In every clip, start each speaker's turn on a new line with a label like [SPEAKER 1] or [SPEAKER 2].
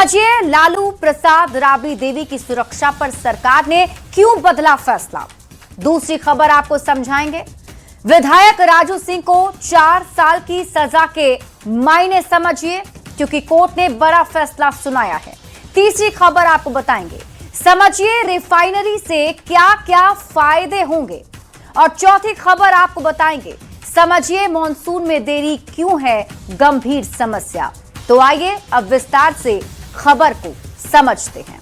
[SPEAKER 1] समझिए लालू प्रसाद राबड़ी देवी की सुरक्षा पर सरकार ने क्यों बदला फैसला। दूसरी खबर आपको समझाएंगे। विधायक राजू सिंह को 4 साल की सजा के मायने समझिए, क्योंकि कोर्ट ने बड़ा फैसला सुनाया है। तीसरी खबर आपको बताएंगे, समझिए रिफाइनरी से क्या क्या फायदे होंगे। और चौथी खबर आपको बताएंगे, समझिए मॉनसून में देरी क्यों है गंभीर समस्या। तो आइए अब विस्तार से खबर को समझते हैं।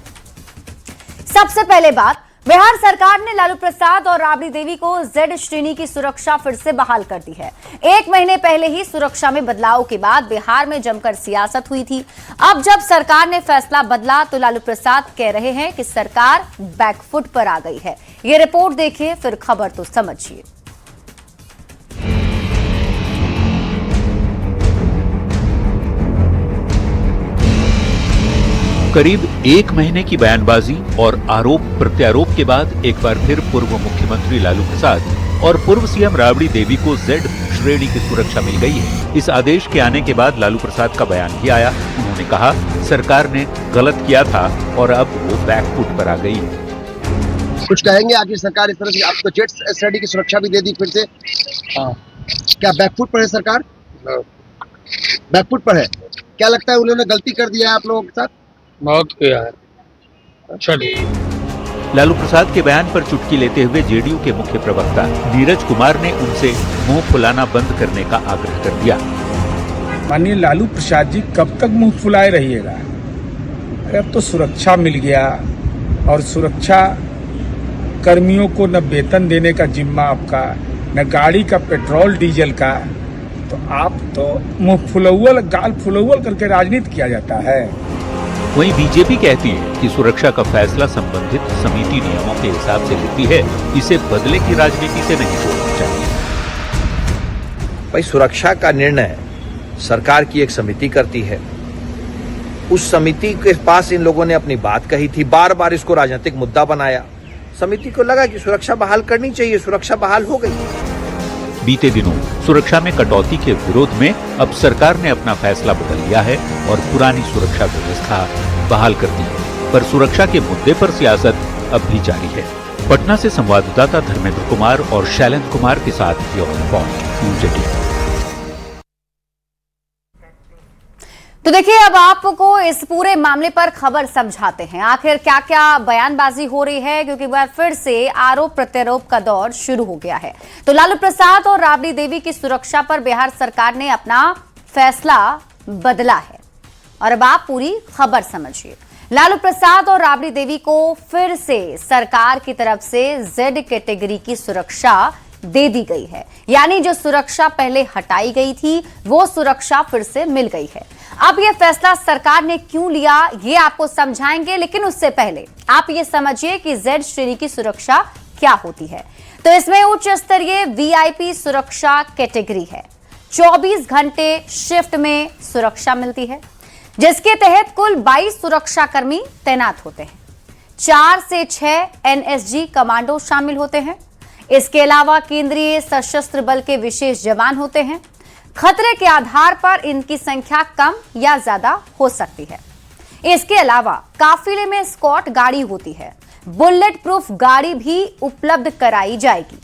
[SPEAKER 1] सबसे पहले बात, बिहार सरकार ने लालू प्रसाद और राबड़ी देवी को जेड श्रेणी की सुरक्षा फिर से बहाल कर दी है। 1 महीने पहले ही सुरक्षा में बदलाव के बाद बिहार में जमकर सियासत हुई थी। अब जब सरकार ने फैसला बदला तो लालू प्रसाद कह रहे हैं कि सरकार बैकफुट पर आ गई है। ये रिपोर्ट देखिए, फिर खबर तो समझिए।
[SPEAKER 2] करीब 1 महीने की बयानबाजी और आरोप प्रत्यारोप के बाद एक बार फिर पूर्व मुख्यमंत्री लालू प्रसाद और पूर्व सीएम राबड़ी देवी को जेड श्रेणी की सुरक्षा मिल गई है। इस आदेश के आने के बाद लालू प्रसाद का बयान भी आया। उन्होंने कहा सरकार ने गलत किया था और अब वो बैकफुट पर आ गई है।
[SPEAKER 3] कुछ कहेंगे आखिर सरकार इस तरह से आपको जेड श्रेणी की सुरक्षा भी दे दी फिर से? क्या बैकफुट पर है सरकार? बैकफुट पर है। क्या लगता है उन्होंने गलती कर दिया है आप लोगों के साथ?
[SPEAKER 4] बहुत किया है। चलिए।
[SPEAKER 2] लालू प्रसाद के बयान पर चुटकी लेते हुए जेडीयू के मुख्य प्रवक्ता नीरज कुमार ने उनसे मुंह फुलाना बंद करने का आग्रह कर दिया।
[SPEAKER 4] माननीय लालू प्रसाद जी, कब तक मुंह फुलाए रहिएगा? अब तो सुरक्षा मिल गया और सुरक्षा कर्मियों को न वेतन देने का जिम्मा आपका, न गाड़ी का पेट्रोल डीजल का, तो आप तो मुंह फुलौल गाल फुलौल करके राजनीति किया जाता है।
[SPEAKER 2] वहीं बीजेपी कहती है कि सुरक्षा का फैसला संबंधित समिति नियमों के हिसाब से लेती है, इसे बदले की राजनीति से नहीं जोड़ना चाहिए।
[SPEAKER 5] भाई, सुरक्षा का निर्णय सरकार की एक समिति करती है। उस समिति के पास इन लोगों ने अपनी बात कही थी, बार बार इसको राजनीतिक मुद्दा बनाया। समिति को लगा कि सुरक्षा बहाल करनी चाहिए, सुरक्षा बहाल हो गई।
[SPEAKER 2] बीते दिनों सुरक्षा में कटौती के विरोध में अब सरकार ने अपना फैसला बदल लिया है और पुरानी सुरक्षा व्यवस्था बहाल कर दी है। पर सुरक्षा के मुद्दे पर सियासत अब भी जारी है। पटना से संवाददाता धर्मेंद्र कुमार और शैलेंद्र कुमार के साथ ब्यूरो रिपोर्ट।
[SPEAKER 1] तो देखिए, अब आपको इस पूरे मामले पर खबर समझाते हैं, आखिर क्या क्या बयानबाजी हो रही है, क्योंकि एक बार फिर से आरोप प्रत्यारोप का दौर शुरू हो गया है। तो लालू प्रसाद और राबड़ी देवी की सुरक्षा पर बिहार सरकार ने अपना फैसला बदला है। और अब आप पूरी खबर समझिए। लालू प्रसाद और राबड़ी देवी को फिर से सरकार की तरफ से जेड कैटेगरी की सुरक्षा दे दी गई है, यानी जो सुरक्षा पहले हटाई गई थी वो सुरक्षा फिर से मिल गई है। अब यह फैसला सरकार ने क्यों लिया ये आपको समझाएंगे, लेकिन उससे पहले आप ये समझिए कि जेड श्रेणी की सुरक्षा क्या होती है। तो इसमें उच्च स्तरीय वीआईपी सुरक्षा कैटेगरी है। 24 घंटे शिफ्ट में सुरक्षा मिलती है, जिसके तहत कुल 22 सुरक्षाकर्मी तैनात होते हैं। 4 से 6 एनएसजी कमांडो शामिल होते हैं। इसके अलावा केंद्रीय सशस्त्र बल के विशेष जवान होते हैं। खतरे के आधार पर इनकी संख्या कम या ज्यादा हो सकती है। इसके अलावा काफिले में स्कॉट गाड़ी होती है। बुलेट प्रूफ गाड़ी भी उपलब्ध कराई जाएगी।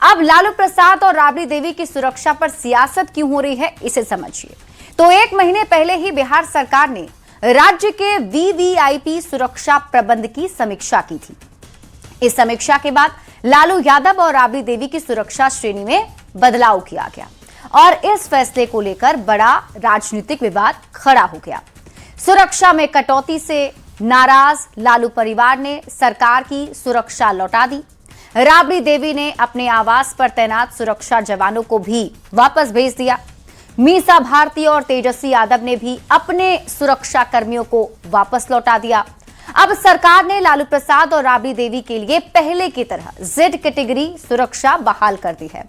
[SPEAKER 1] अब लालू प्रसाद और राबड़ी देवी की सुरक्षा पर सियासत क्यों हो रही है, इसे समझिए। तो 1 महीने पहले ही बिहार सरकार ने राज्य के वीवीआईपी सुरक्षा प्रबंध की समीक्षा की थी। इस समीक्षा के बाद लालू यादव और राबड़ी देवी की सुरक्षा श्रेणी में बदलाव किया गया और इस फैसले को लेकर बड़ा राजनीतिक विवाद खड़ा हो गया। सुरक्षा में कटौती से नाराज लालू परिवार ने सरकार की सुरक्षा लौटा दी। राबड़ी देवी ने अपने आवास पर तैनात सुरक्षा जवानों को भी वापस भेज दिया। मीसा भारती और तेजस्वी यादव ने भी अपने सुरक्षा कर्मियों को वापस लौटा दिया। अब सरकार ने लालू प्रसाद और राबड़ी देवी के लिए पहले की तरह जेड कैटेगरी सुरक्षा बहाल कर दी है।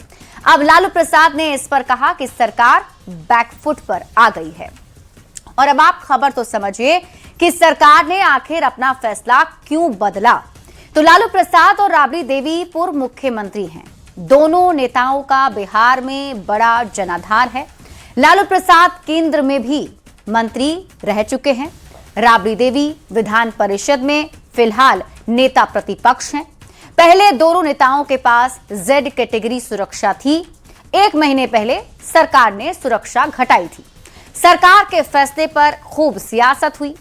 [SPEAKER 1] अब लालू प्रसाद ने इस पर कहा कि सरकार बैकफुट पर आ गई है। और अब आप खबर तो समझिए कि सरकार ने आखिर अपना फैसला क्यों बदला। तो लालू प्रसाद और राबड़ी देवी पूर्व मुख्यमंत्री हैं। दोनों नेताओं का बिहार में बड़ा जनाधार है। लालू प्रसाद केंद्र में भी मंत्री रह चुके हैं। राबड़ी देवी विधान परिषद में फिलहाल नेता प्रतिपक्ष हैं। पहले दोनों नेताओं के पास जेड कैटेगरी सुरक्षा थी। 1 महीने पहले सरकार ने सुरक्षा घटाई थी। सरकार के फैसले पर खूब सियासत हुई।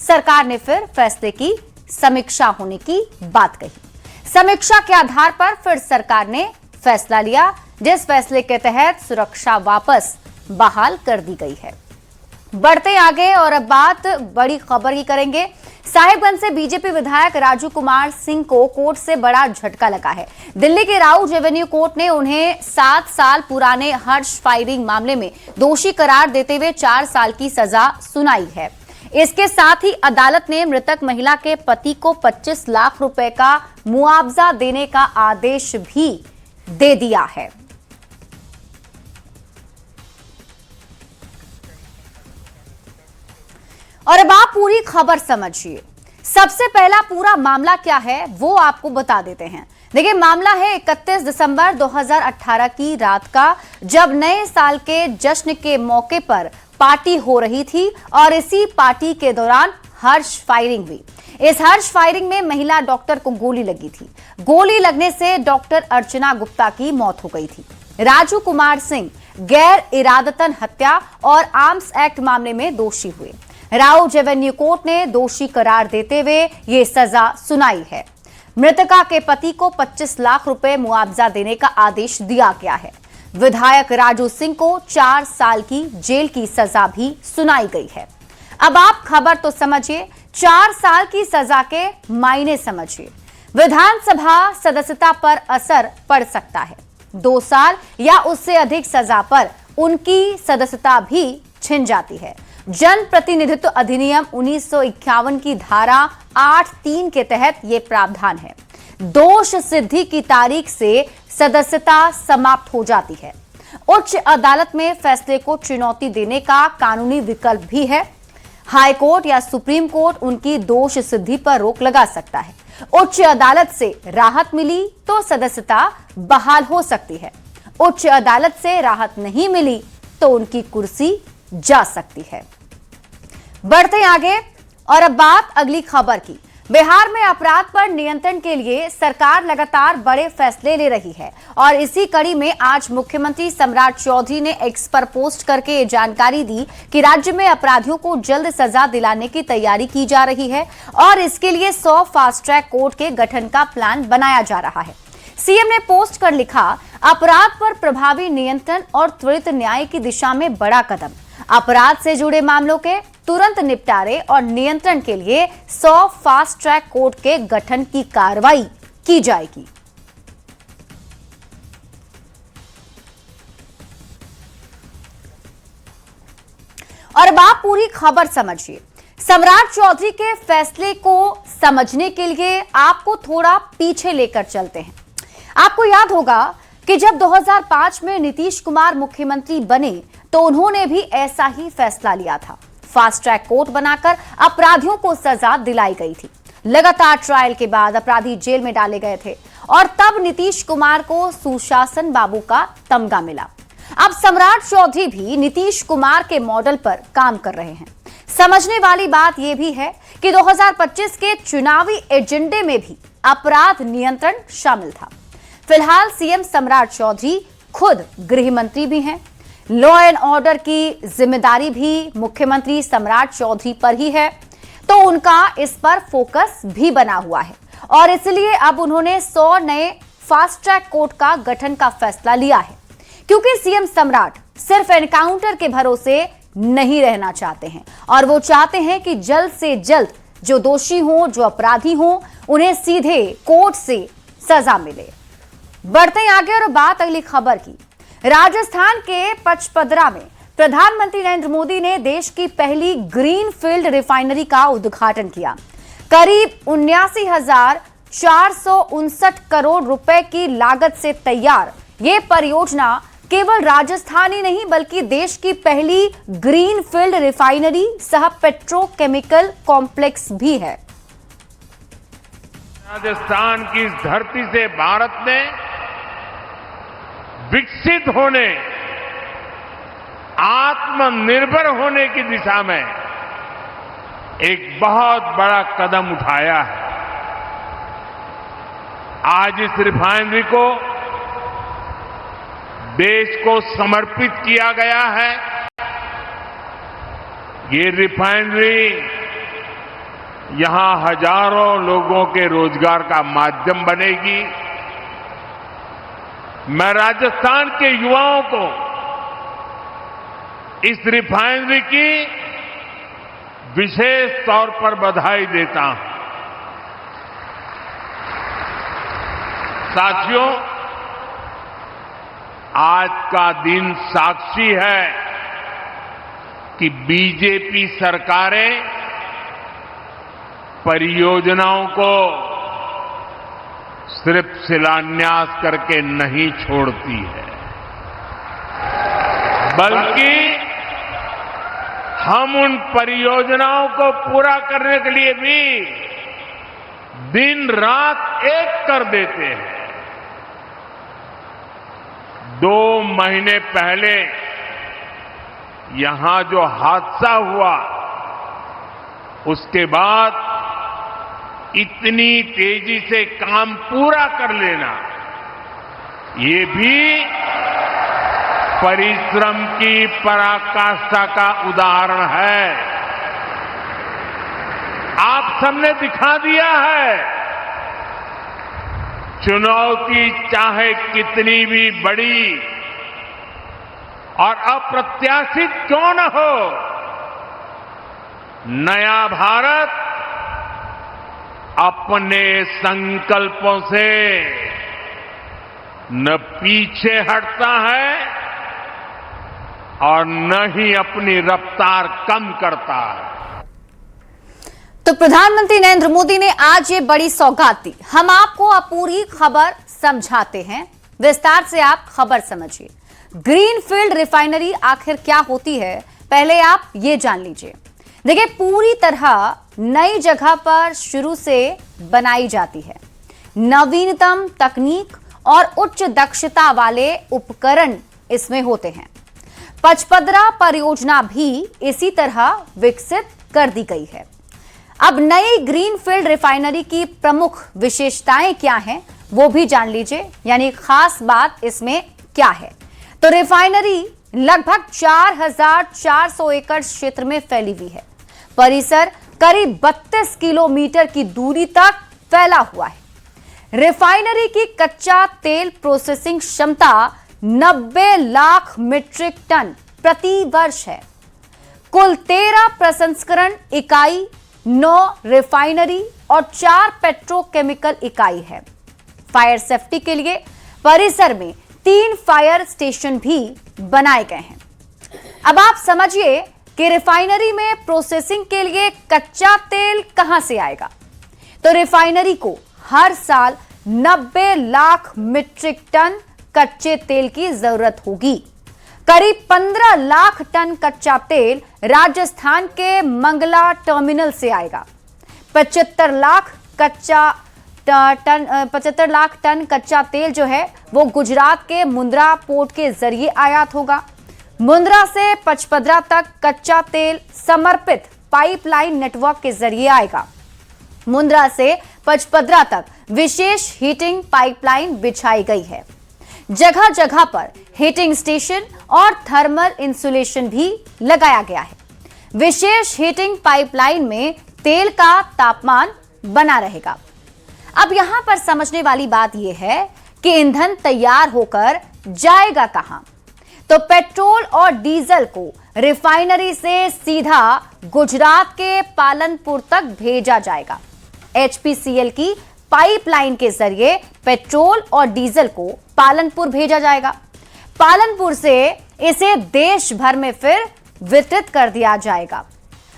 [SPEAKER 1] सरकार ने फिर फैसले की समीक्षा होने की बात कही। समीक्षा के आधार पर फिर सरकार ने फैसला लिया, जिस फैसले के तहत सुरक्षा वापस बहाल कर दी गई है। बढ़ते आगे और अब बात बड़ी खबर की करेंगे। साहिबगंज से बीजेपी विधायक राजू कुमार सिंह को कोर्ट से बड़ा झटका लगा है। दिल्ली के राउज एवेन्यू कोर्ट ने उन्हें 7 साल पुराने हर्ष फायरिंग मामले में दोषी करार देते हुए 4 साल की सजा सुनाई है। इसके साथ ही अदालत ने मृतक महिला के पति को 25 लाख रुपए का मुआवजा देने का आदेश भी दे दिया है। और अब आप पूरी खबर समझिए। सबसे पहला पूरा मामला क्या है वो आपको बता देते हैं। देखिए, मामला है 31 दिसंबर 2018 की रात का, जब नए साल के जश्न के मौके पर पार्टी हो रही थी और इसी पार्टी के दौरान हर्ष फायरिंग हुई। इस हर्ष फायरिंग में महिला डॉक्टर को गोली लगी थी। गोली लगने से डॉक्टर अर्चना गुप्ता की मौत हो गई थी। राजू कुमार सिंह गैर इरादतन हत्या और आर्म्स एक्ट मामले में दोषी हुए। राउज एवेन्यू कोर्ट ने दोषी करार देते हुए ये सजा सुनाई है। मृतका के पति को 25 लाख रुपए मुआवजा देने का आदेश दिया गया है। विधायक राजू सिंह को 4 साल की जेल की सजा भी सुनाई गई है। अब आप खबर तो समझिए, 4 साल की सजा के मायने समझिए। विधानसभा सदस्यता पर असर पड़ सकता है। 2 साल या उससे अधिक सजा पर उनकी सदस्यता भी छिन जाती है। जन प्रतिनिधित्व अधिनियम 1951 की धारा 8(3) के तहत यह प्रावधान है। दोष सिद्धि की तारीख से सदस्यता समाप्त हो जाती है। उच्च अदालत में फैसले को चुनौती देने का कानूनी विकल्प भी है। हाई कोर्ट या सुप्रीम कोर्ट उनकी दोष सिद्धि पर रोक लगा सकता है। उच्च अदालत से राहत मिली तो सदस्यता बहाल हो सकती है। उच्च अदालत से राहत नहीं मिली तो उनकी कुर्सी जा सकती है। बढ़ते आगे और अब बात अगली खबर की। बिहार में अपराध पर नियंत्रण के लिए सरकार लगातार बड़े फैसले ले रही है और इसी कड़ी में आज मुख्यमंत्री सम्राट चौधरी ने एक्स पर पोस्ट करके ये जानकारी दी कि राज्य में अपराधियों को जल्द सजा दिलाने की तैयारी की जा रही है और इसके लिए 100 फास्ट ट्रैक कोर्ट के गठन का प्लान बनाया जा रहा है। सीएम ने पोस्ट कर लिखा, अपराध पर प्रभावी नियंत्रण और त्वरित न्याय की दिशा में बड़ा कदम। अपराध से जुड़े मामलों के तुरंत निपटारे और नियंत्रण के लिए 100 फास्ट ट्रैक कोर्ट के गठन की कार्रवाई की जाएगी। और अब आप पूरी खबर समझिए। सम्राट चौधरी के फैसले को समझने के लिए आपको थोड़ा पीछे लेकर चलते हैं। आपको याद होगा कि जब 2005 में नीतीश कुमार मुख्यमंत्री बने तो उन्होंने भी ऐसा ही फैसला लिया था। फास्ट ट्रैक कोर्ट बनाकर अपराधियों को सजा दिलाई गई थी। लगातार ट्रायल के बाद अपराधी जेल में डाले गए थे और तब नीतीश कुमार को सुशासन बाबू का तमगा मिला। अब सम्राट चौधरी भी नीतीश कुमार के मॉडल पर काम कर रहे हैं। समझने वाली बात यह भी है कि 2025 के चुनावी एजेंडे में भी अपराध नियंत्रण शामिल था। फिलहाल सीएम सम्राट चौधरी खुद गृह मंत्री भी हैं। लॉ एंड ऑर्डर की जिम्मेदारी भी मुख्यमंत्री सम्राट चौधरी पर ही है, तो उनका इस पर फोकस भी बना हुआ है और इसलिए अब उन्होंने 100 नए फास्ट ट्रैक कोर्ट का गठन का फैसला लिया है, क्योंकि सीएम सम्राट सिर्फ एनकाउंटर के भरोसे नहीं रहना चाहते हैं और वो चाहते हैं कि जल्द से जल्द जो दोषी हों, जो अपराधी हों, उन्हें सीधे कोर्ट से सजा मिले। बढ़ते आगे और बात अगली खबर की। राजस्थान के पचपदरा में प्रधानमंत्री नरेंद्र मोदी ने देश की पहली ग्रीन फील्ड रिफाइनरी का उद्घाटन किया। करीब 79,459 करोड़ रुपए की लागत से तैयार ये परियोजना केवल राजस्थान ही नहीं बल्कि देश की पहली ग्रीन फील्ड रिफाइनरी सह पेट्रोकेमिकल कॉम्प्लेक्स भी है।
[SPEAKER 6] राजस्थान की इस धरती से भारत ने विकसित होने, आत्मनिर्भर होने की दिशा में एक बहुत बड़ा कदम उठाया है। आज इस रिफाइनरी को देश को समर्पित किया गया है। ये रिफाइनरी यहां हजारों लोगों के रोजगार का माध्यम बनेगी। मैं राजस्थान के युवाओं को इस रिफाइनरी की विशेष तौर पर बधाई देता हूं। साथियों, आज का दिन साक्षी है कि बीजेपी सरकारें परियोजनाओं को सिर्फ शिलान्यास करके नहीं छोड़ती है, बल्कि हम उन परियोजनाओं को पूरा करने के लिए भी दिन रात एक कर देते हैं। 2 महीने पहले यहां जो हादसा हुआ, उसके बाद इतनी तेजी से काम पूरा कर लेना, ये भी परिश्रम की पराकाष्ठा का उदाहरण है। आप सबने दिखा दिया है, चुनौती चाहे कितनी भी बड़ी और अप्रत्याशित क्यों न हो, नया भारत अपने संकल्पों से न पीछे हटता है और न ही अपनी रफ्तार कम करता है।
[SPEAKER 1] तो प्रधानमंत्री नरेंद्र मोदी ने आज ये बड़ी सौगात दी। हम आपको अब पूरी खबर समझाते हैं, विस्तार से आप खबर समझिए। ग्रीनफील्ड रिफाइनरी आखिर क्या होती है, पहले आप ये जान लीजिए। देखिए, पूरी तरह नई जगह पर शुरू से बनाई जाती है। नवीनतम तकनीक और उच्च दक्षता वाले उपकरण इसमें होते हैं। पचपदरा परियोजना भी इसी तरह विकसित कर दी गई है। अब नई ग्रीनफील्ड रिफाइनरी की प्रमुख विशेषताएं क्या हैं, वो भी जान लीजिए, यानी खास बात इसमें क्या है। तो रिफाइनरी लगभग 4,400 एकड़ क्षेत्र में फैली हुई है। परिसर करीब 32 किलोमीटर की दूरी तक फैला हुआ है। रिफाइनरी की कच्चा तेल प्रोसेसिंग क्षमता 90 लाख मीट्रिक टन प्रति वर्ष है। कुल 13 प्रसंस्करण इकाई, 9 रिफाइनरी और 4 पेट्रोकेमिकल इकाई है। फायर सेफ्टी के लिए परिसर में 3 फायर स्टेशन भी बनाए गए हैं। अब आप समझिए कि रिफाइनरी में प्रोसेसिंग के लिए कच्चा तेल कहां से आएगा। तो रिफाइनरी को हर साल 90 लाख मीट्रिक टन कच्चे तेल की जरूरत होगी। करीब 15 लाख टन कच्चा तेल राजस्थान के मंगला टर्मिनल से आएगा। 75 लाख टन कच्चा तेल जो है वो गुजरात के मुंद्रा पोर्ट के जरिए आयात होगा। मुंद्रा से पचपदरा तक कच्चा तेल समर्पित पाइपलाइन नेटवर्क के जरिए आएगा। मुंद्रा से पचपदरा तक विशेष हीटिंग पाइपलाइन बिछाई गई है। जगह जगह पर हीटिंग स्टेशन और थर्मल इंसुलेशन भी लगाया गया है। विशेष हीटिंग पाइपलाइन में तेल का तापमान बना रहेगा। अब यहां पर समझने वाली बात यह है कि ईंधन तैयार होकर जाएगा कहां। तो पेट्रोल और डीजल को रिफाइनरी से सीधा गुजरात के पालनपुर तक भेजा जाएगा। HPCL की पाइपलाइन के जरिए पेट्रोल और डीजल को पालनपुर भेजा जाएगा। पालनपुर से इसे देश भर में फिर वितरित कर दिया जाएगा।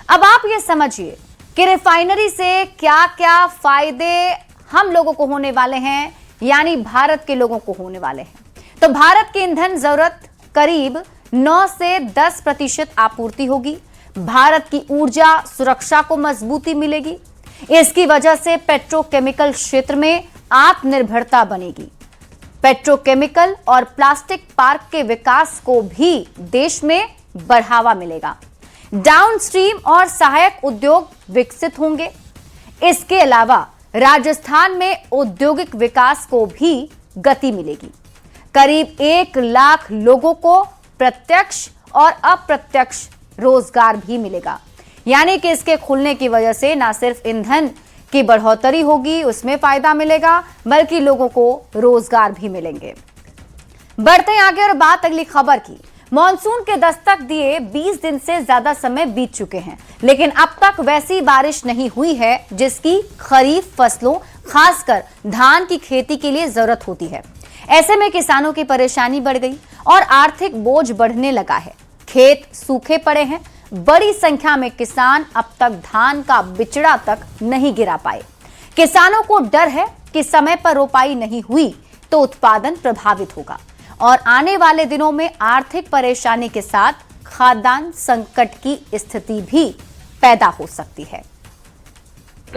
[SPEAKER 1] अब आप ये समझिए कि रिफाइनरी से क्या क्या फायदे हम लोगों को होने वाले हैं, यानी भारत के लोगों को होने वाले हैं। तो भारत की ईंधन जरूरत करीब 9 से 10% आपूर्ति होगी। भारत की ऊर्जा सुरक्षा को मजबूती मिलेगी। इसकी वजह से पेट्रोकेमिकल क्षेत्र में आत्मनिर्भरता बनेगी। पेट्रोकेमिकल और प्लास्टिक पार्क के विकास को भी देश में बढ़ावा मिलेगा। डाउनस्ट्रीम और सहायक उद्योग विकसित होंगे। इसके अलावा राजस्थान में औद्योगिक विकास को भी गति मिलेगी। करीब 1 लाख लोगों को प्रत्यक्ष और अप्रत्यक्ष रोजगार भी मिलेगा। यानी कि इसके खुलने की वजह से न सिर्फ ईंधन की बढ़ोतरी होगी, उसमें फायदा मिलेगा, बल्कि लोगों को रोजगार भी मिलेंगे। बढ़ते हैं आगे और बात अगली खबर की। मॉनसून के दस्तक दिए 20 दिन से ज्यादा समय बीत चुके हैं, लेकिन अब तक वैसी बारिश नहीं हुई है जिसकी खरीफ फसलों, खासकर धान की खेती के लिए जरूरत होती है। ऐसे में किसानों की परेशानी बढ़ गई और आर्थिक बोझ बढ़ने लगा है। खेत सूखे पड़े हैं। बड़ी संख्या में किसान अब तक धान का बिचड़ा तक नहीं गिरा पाए। किसानों को डर है कि समय पर रोपाई नहीं हुई तो उत्पादन प्रभावित होगा और आने वाले दिनों में आर्थिक परेशानी के साथ खाद्यान्न संकट की स्थिति भी पैदा हो सकती है।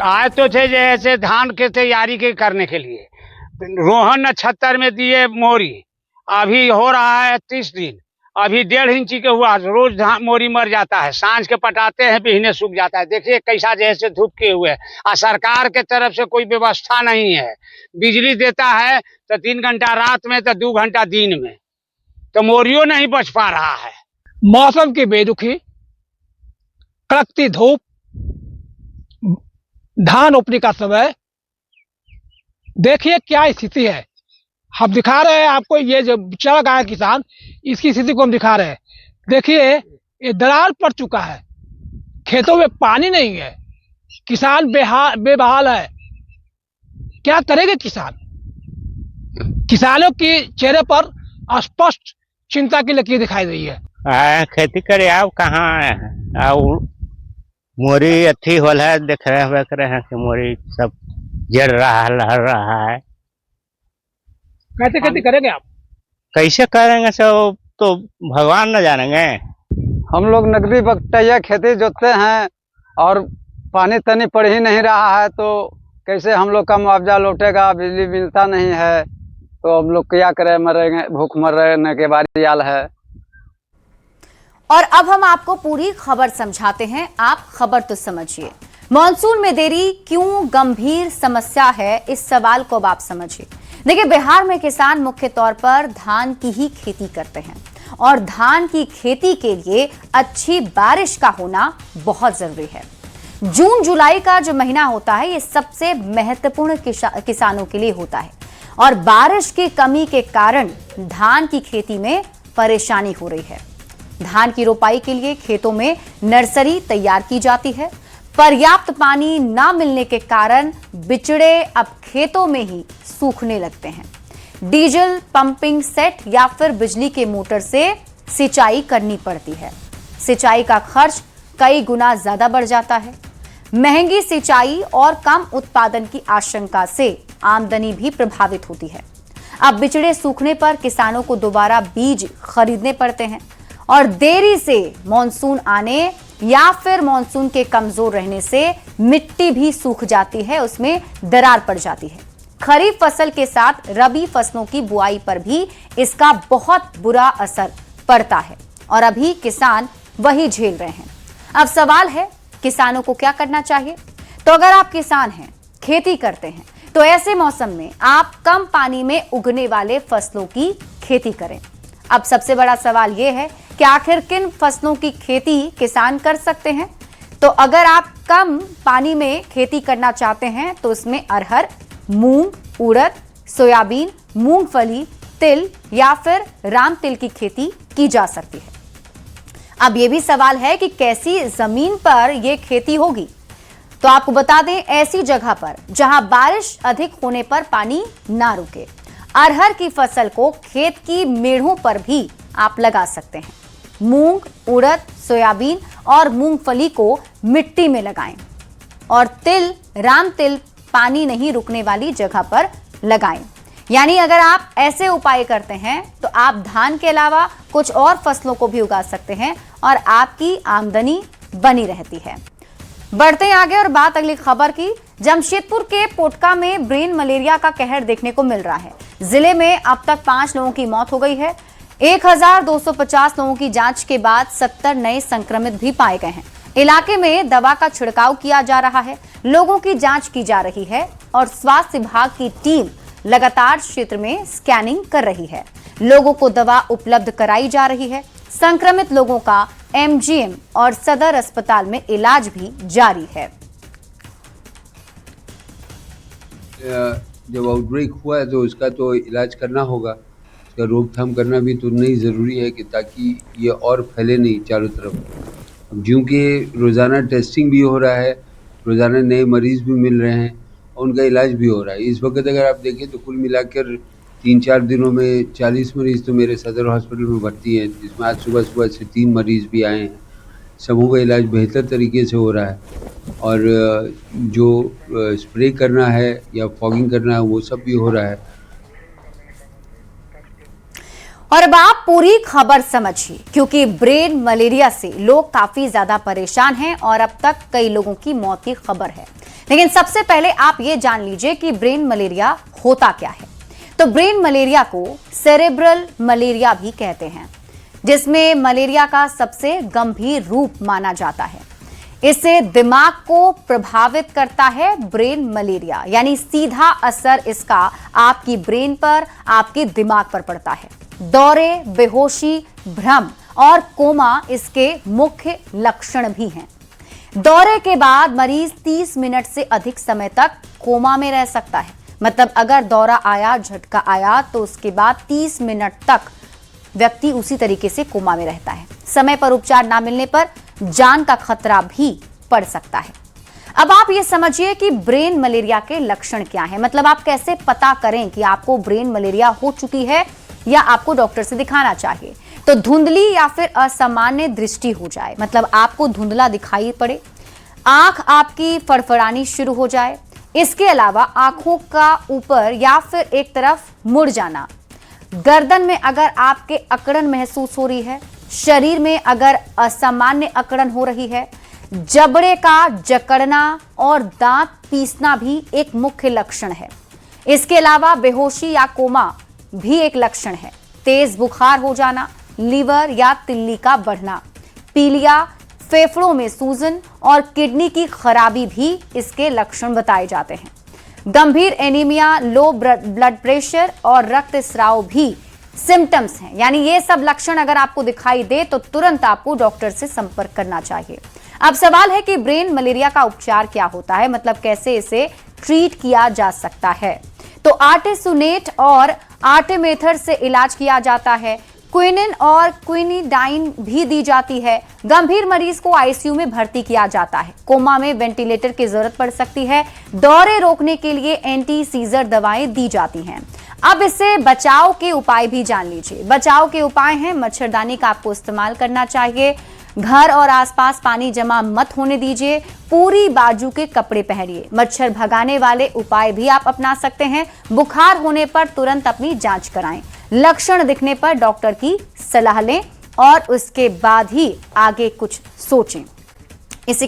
[SPEAKER 7] आए तो थे जैसे धान के तैयारी के करने के लिए, रोहन 76 में दिए मोरी, अभी हो रहा है 30 दिन, अभी 1.5 इंची के हुआ, रोज धान मोरी मर जाता है। सांझ के पटाते हैं, बिहने सूख जाता है। देखिए कैसा जैसे धूप के हुए, और सरकार के तरफ से कोई व्यवस्था नहीं है। बिजली देता है तो 3 घंटा रात में तो 2 घंटा दिन में, तो मोरियो नहीं बच पा रहा है।
[SPEAKER 8] मौसम की बेरुखी, कड़कती धूप, धान रोपने का समय, देखिए क्या स्थिति है। हम दिखा रहे हैं आपको, ये जो बिचड़ा गया किसान, इसकी स्थिति को हम दिखा रहे हैं। देखिए ये दरार पड़ चुका है, खेतों में पानी नहीं है, किसान बेबहाल है। क्या करेंगे किसान? किसानों के चेहरे पर स्पष्ट चिंता की लकीर दिखाई रही है।
[SPEAKER 9] खेती करे आप कहाँ मोरी अथी होल है, देख रहे हैं कि मोरी सब जड़ रहा है, लहर रहा है।
[SPEAKER 8] कैसे खेती करेंगे आप?
[SPEAKER 9] कैसे करेंगे सब तो भगवान न जानेंगे।
[SPEAKER 10] हम लोग नकदी बकटैया खेती जोतते हैं और पानी तनी पड़ ही नहीं रहा है, तो कैसे हम लोग का मुआवजा लौटेगा? बिजली मिलता नहीं है तो हम लोग क्या करें, मरेंगे, भूख मरने के बारी हाल है।
[SPEAKER 1] और अब हम आपको पूरी खबर समझाते हैं, आप खबर तो समझिए। मॉनसून में देरी क्यों गंभीर समस्या है, इस सवाल को अब आप समझिए। देखिए, बिहार में किसान मुख्य तौर पर धान की ही खेती करते हैं और धान की खेती के लिए अच्छी बारिश का होना बहुत जरूरी है। जून जुलाई का जो महीना होता है, ये सबसे महत्वपूर्ण किसानों के लिए होता है और बारिश की कमी के कारण धान की खेती में परेशानी हो रही है। धान की रोपाई के लिए खेतों में नर्सरी तैयार की जाती है। पर्याप्त पानी न मिलने के कारण बिचड़े अब खेतों में ही सूखने लगते हैं। डीजल पंपिंग सेट या फिर बिजली के मोटर से सिंचाई करनी पड़ती है। सिंचाई का खर्च कई गुना ज्यादा बढ़ जाता है। महंगी सिंचाई और कम उत्पादन की आशंका से आमदनी भी प्रभावित होती है। अब बिचड़े सूखने पर किसानों को दोबारा बीज खरीदने पड़ते हैं और देरी से मॉनसून आने या फिर मॉनसून के कमजोर रहने से मिट्टी भी सूख जाती है, उसमें दरार पड़ जाती है। खरीफ फसल के साथ रबी फसलों की बुआई पर भी इसका बहुत बुरा असर पड़ता है और अभी किसान वही झेल रहे हैं। अब सवाल है, किसानों को क्या करना चाहिए? तो अगर आप किसान हैं, खेती करते हैं, तो ऐसे मौसम में आप कम पानी में उगने वाले फसलों की खेती करें। अब सबसे बड़ा सवाल यह है कि आखिर किन फसलों की खेती किसान कर सकते हैं? तो अगर आप कम पानी में खेती करना चाहते हैं तो इसमें अरहर, मूंग, उड़द, सोयाबीन, मूंगफली, तिल या फिर राम तिल की खेती की जा सकती है। अब यह भी सवाल है कि कैसी जमीन पर यह खेती होगी। तो आपको बता दें, ऐसी जगह पर जहां बारिश अधिक होने पर पानी ना रुके। अरहर की फसल को खेत की मेढ़ों पर भी आप लगा सकते हैं। मूंग, उड़द, सोयाबीन और मूंगफली को मिट्टी में लगाएं और तिल, राम तिल पानी नहीं रुकने वाली जगह पर लगाएं। यानी अगर आप ऐसे उपाय करते हैं तो आप धान के अलावा कुछ और फसलों को भी उगा सकते हैं और आपकी आमदनी बनी रहती है। बढ़ते आगे और बात अगली खबर की। जमशेदपुर के पोटका में ब्रेन मलेरिया का कहर देखने को मिल रहा है। जिले में अब तक 5 लोगों की मौत हो गई है। 1250 लोगों की जांच के बाद 70 नए संक्रमित भी पाए गए हैं। इलाके में दवा का छिड़काव किया जा रहा है, लोगों की जांच की जा रही है और स्वास्थ्य विभाग की टीम लगातार क्षेत्र में स्कैनिंग कर रही है। लोगों को दवा उपलब्ध कराई जा रही है। संक्रमित लोगों का एमजीएम और सदर अस्पताल में इलाज भी जारी है।
[SPEAKER 11] जब आउटब्रेक हुआ है तो उसका तो इलाज करना होगा, उसका रोकथाम करना भी तो नहीं ज़रूरी है कि ताकि ये और फैले नहीं चारों तरफ। अब क्योंकि रोज़ाना टेस्टिंग भी हो रहा है, रोज़ाना नए मरीज़ भी मिल रहे हैं और उनका इलाज भी हो रहा है। इस वक्त अगर आप देखें तो कुल मिलाकर 3-4 दिनों में 40 मरीज़ तो मेरे सदर हॉस्पिटल में भर्ती हैं, जिसमें आज सुबह से 3 मरीज़ भी आए हैं। सबों का इलाज बेहतर तरीके से हो रहा है और जो स्प्रे करना है या फॉगिंग करना है वो सब भी हो रहा है।
[SPEAKER 1] और अब आप पूरी खबर समझिए, क्योंकि ब्रेन मलेरिया से लोग काफी ज्यादा परेशान हैं और अब तक कई लोगों की मौत की खबर है। लेकिन सबसे पहले आप ये जान लीजिए कि ब्रेन मलेरिया होता क्या है। तो ब्रेन मलेरिया को सेरेब्रल मलेरिया भी कहते हैं, जिसमें मलेरिया का सबसे गंभीर रूप माना जाता है। इससे दिमाग को प्रभावित करता है ब्रेन मलेरिया, यानी सीधा असर इसका आपकी ब्रेन पर, आपके दिमाग पर पड़ता है। दौरे, बेहोशी, भ्रम और कोमा इसके मुख्य लक्षण भी हैं। दौरे के बाद मरीज 30 मिनट से अधिक समय तक कोमा में रह सकता है। मतलब अगर दौरा आया, झटका आया तो उसके बाद 30 मिनट तक व्यक्ति उसी तरीके से कोमा में रहता है। समय पर उपचार ना मिलने पर जान का खतरा भी पड़ सकता है। अब आप ये समझिए कि ब्रेन मलेरिया के लक्षण क्या हैं। मतलब आप कैसे पता करें कि आपको ब्रेन मलेरिया हो चुकी है या आपको डॉक्टर से दिखाना चाहिए। तो धुंधली या फिर असामान्य दृष्टि हो जाए, मतलब आपको धुंधला दिखाई पड़े, आंख आपकी फड़फड़ानी शुरू हो जाए, इसके अलावा आंखों का ऊपर या फिर एक तरफ मुड़ जाना, गर्दन में अगर आपके अकड़न महसूस हो रही है, शरीर में अगर असामान्य अकड़न हो रही है, जबड़े का जकड़ना और दांत पीसना भी एक मुख्य लक्षण है। इसके अलावा बेहोशी या कोमा भी एक लक्षण है। तेज बुखार हो जाना, लीवर या तिल्ली का बढ़ना, पीलिया, फेफड़ों में सूजन और किडनी की खराबी भी इसके लक्षण बताए जाते हैं। गंभीर एनीमिया, लो ब्लड प्रेशर और रक्तस्राव भी सिम्टम्स हैं। यानी ये सब लक्षण अगर आपको दिखाई दे तो तुरंत आपको डॉक्टर से संपर्क करना चाहिए। अब सवाल है कि ब्रेन मलेरिया का उपचार क्या होता है, मतलब कैसे इसे ट्रीट किया जा सकता है। तो आर्टेसुनेट और आर्टेमेथर से इलाज किया जाता है। क्विनिन और क्विनिडाइन भी दी जाती है। गंभीर मरीज को आईसीयू में भर्ती किया जाता है। कोमा में वेंटिलेटर की जरूरत पड़ सकती है। दौरे रोकने के लिए एंटी सीजर दवाएं दी जाती हैं। अब इससे बचाव के उपाय भी जान लीजिए। बचाव के उपाय हैं, मच्छरदानी का आपको इस्तेमाल करना चाहिए। घर और आसपास पानी जमा मत होने दीजिए। पूरी बाजू के कपड़े पहनिए। मच्छर भगाने वाले उपाय भी आप अपना सकते हैं। बुखार होने पर तुरंत अपनी जांच कराएं। लक्षण दिखने पर डॉक्टर की सलाह लें और उसके बाद ही आगे कुछ सोचें। इसी